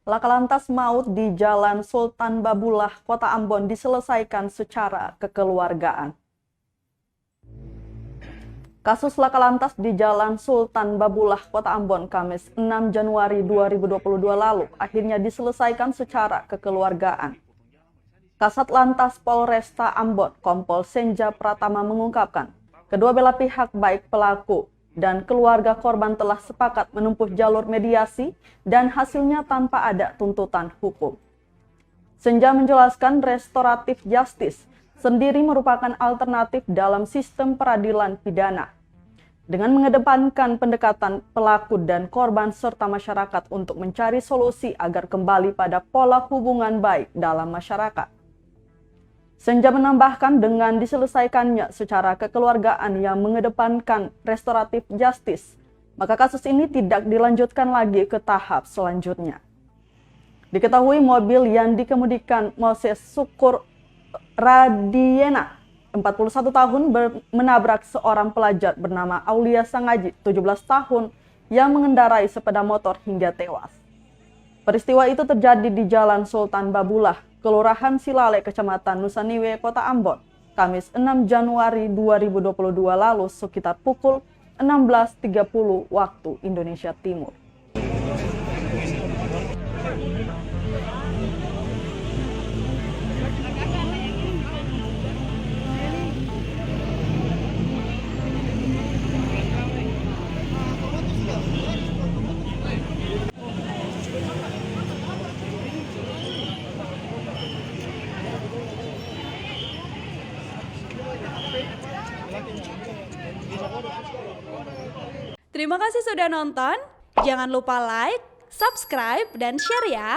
Laka lantas maut di Jalan Sultan Babullah, Kota Ambon diselesaikan secara kekeluargaan. Kasus laka lantas di Jalan Sultan Babullah, Kota Ambon, Kamis 6 Januari 2022 lalu akhirnya diselesaikan secara kekeluargaan. Kasat Lantas Polresta Ambon, Kompol Senja Pratama mengungkapkan, kedua belah pihak baik pelaku dan keluarga korban telah sepakat menempuh jalur mediasi dan hasilnya tanpa ada tuntutan hukum. Senja menjelaskan restoratif justice sendiri merupakan alternatif dalam sistem peradilan pidana. Dengan mengedepankan pendekatan pelaku dan korban serta masyarakat untuk mencari solusi agar kembali pada pola hubungan baik dalam masyarakat. Senja menambahkan dengan diselesaikannya secara kekeluargaan yang mengedepankan restoratif justice, maka kasus ini tidak dilanjutkan lagi ke tahap selanjutnya. Diketahui mobil yang dikemudikan Moses Syukur Radiena, 41 tahun, menabrak seorang pelajar bernama Aulia Sangaji, 17 tahun, yang mengendarai sepeda motor hingga tewas. Peristiwa itu terjadi di Jalan Sultan Babullah, Kelurahan Silale, Kecamatan Nusaniwe, Kota Ambon, Kamis 6 Januari 2022 lalu sekitar pukul 16.30 waktu Indonesia Timur. Terima kasih sudah nonton. Jangan lupa like, subscribe, dan share ya.